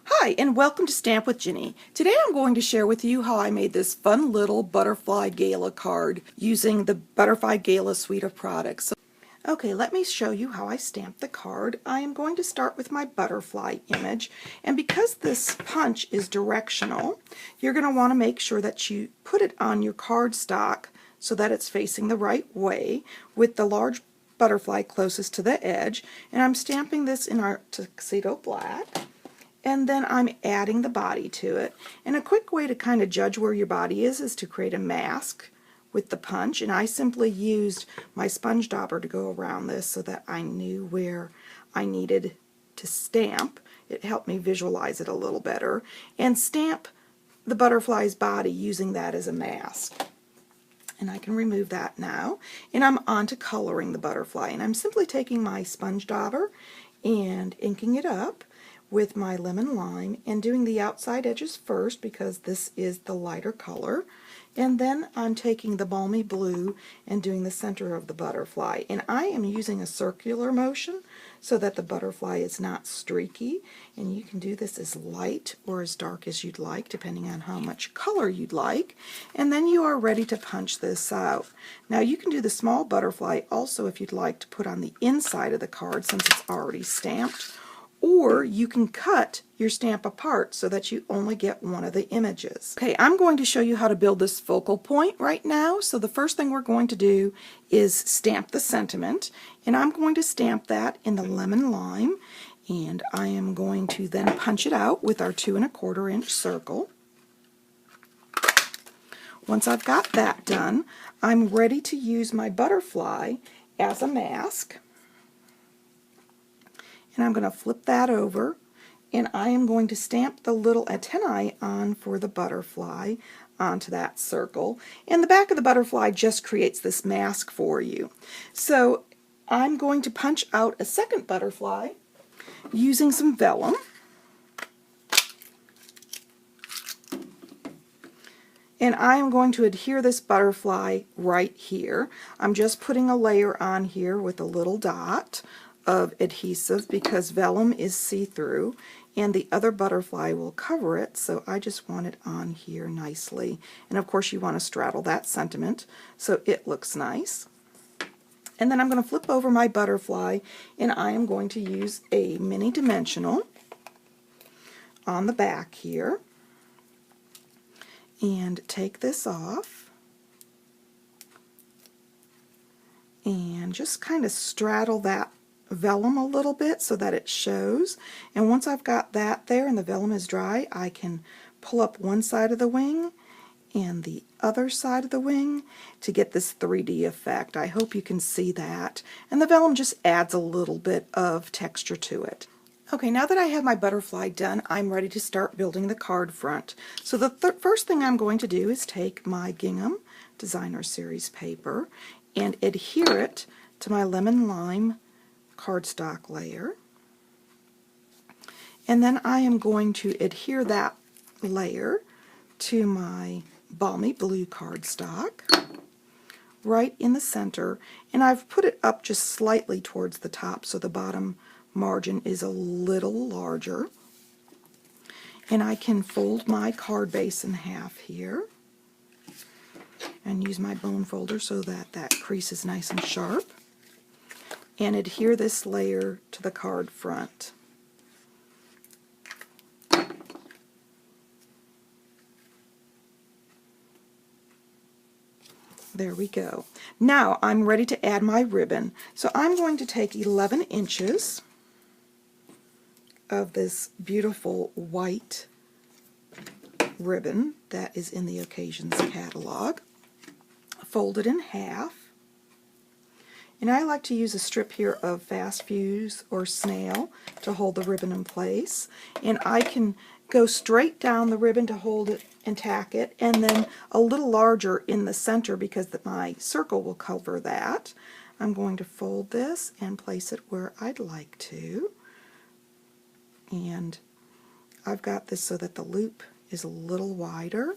Hi, and welcome to Stamp with Ginny. Today I'm going to share with you how I made this fun little butterfly gala card using the Butterfly Gala suite of products. Okay, let me show you how I stamped the card. I am going to start with my butterfly image, and because this punch is directional, you're going to want to make sure that you put it on your cardstock so that it's facing the right way with the large butterfly closest to the edge. And I'm stamping this in our tuxedo black. And then I'm adding the body to it. And a quick way to kind of judge where your body is to create a mask with the punch. And I simply used my sponge dauber to go around this so that I knew where I needed to stamp. It helped me visualize it a little better. And stamp the butterfly's body using that as a mask. And I can remove that now. And I'm on to coloring the butterfly. And I'm simply taking my sponge dauber and inking it up with my lemon lime and doing the outside edges first because this is the lighter color, and then I'm taking the balmy blue and doing the center of the butterfly. And I am using a circular motion so that the butterfly is not streaky, and you can do this as light or as dark as you'd like depending on how much color you'd like, and then you are ready to punch this out. Now you can do the small butterfly also if you'd like to put on the inside of the card since it's already stamped, or you can cut your stamp apart so that you only get one of the images. Okay, I'm going to show you how to build this focal point right now. So the first thing we're going to do is stamp the sentiment, and I'm going to stamp that in the lemon lime, and I am going to then punch it out with our 2 1/4 inch circle. Once I've got that done, I'm ready to use my butterfly as a mask. And I'm going to flip that over, and I am going to stamp the little antennae on for the butterfly onto that circle. And the back of the butterfly just creates this mask for you. So I'm going to punch out a second butterfly using some vellum. And I am going to adhere this butterfly right here. I'm just putting a layer on here with a little dot of adhesive because vellum is see-through and the other butterfly will cover it, so I just want it on here nicely. And of course you want to straddle that sentiment so it looks nice. And then I'm going to flip over my butterfly, and I am going to use a mini dimensional on the back here and take this off and just kind of straddle that vellum a little bit so that it shows. And once I've got that there and the vellum is dry, I can pull up one side of the wing and the other side of the wing to get this 3D effect. I hope you can see that. And the vellum just adds a little bit of texture to it. Okay, now that I have my butterfly done, I'm ready to start building the card front. So the first thing I'm going to do is take my gingham designer series paper and adhere it to my lemon lime cardstock layer, and then I am going to adhere that layer to my balmy blue cardstock right in the center, and I've put it up just slightly towards the top so the bottom margin is a little larger. And I can fold my card base in half here and use my bone folder so that that crease is nice and sharp, and adhere this layer to the card front. There we go. Now I'm ready to add my ribbon. So I'm going to take 11 inches of this beautiful white ribbon that is in the Occasions catalog, fold it in half, and I like to use a strip here of Fast Fuse or Snail to hold the ribbon in place. And I can go straight down the ribbon to hold it and tack it, and then a little larger in the center because my circle will cover that. I'm going to fold this and place it where I'd like to. And I've got this so that the loop is a little wider,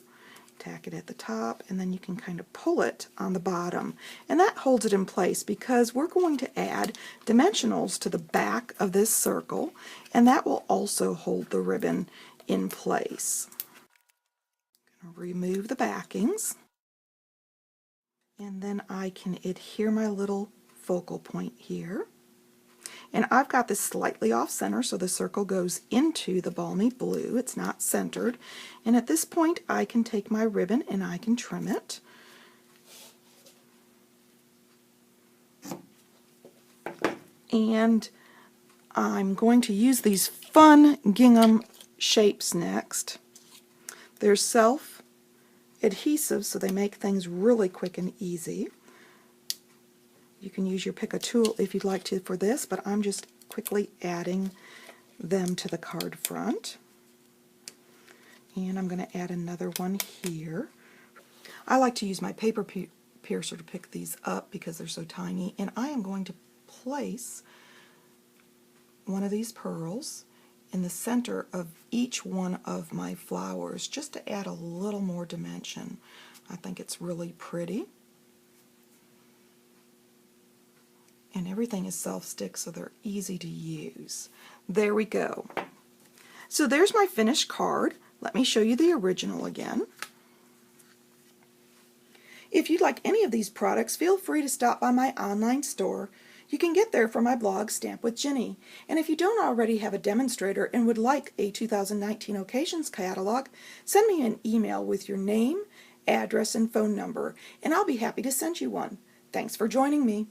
Tack it at the top, and then you can kind of pull it on the bottom, and that holds it in place because we're going to add dimensionals to the back of this circle, and that will also hold the ribbon in place. I'm going to remove the backings, and then I can adhere my little focal point here. And I've got this slightly off center, so the circle goes into the balmy blue. It's not centered. And at this point, I can take my ribbon and I can trim it. And I'm going to use these fun gingham shapes next. They're self-adhesive, so they make things really quick and easy. You can use your pick a tool if you'd like to for this, but I'm just quickly adding them to the card front. And I'm going to add another one here. I like to use my paper piercer to pick these up because they're so tiny, and I am going to place one of these pearls in the center of each one of my flowers just to add a little more dimension. I think it's really pretty. And everything is self-stick, so they're easy to use. There we go. So there's my finished card. Let me show you the original again. If you'd like any of these products, feel free to stop by my online store. You can get there from my blog, Stamp with Jini. And if you don't already have a demonstrator and would like a 2019 occasions catalog, send me an email with your name, address, and phone number, and I'll be happy to send you one. Thanks for joining me.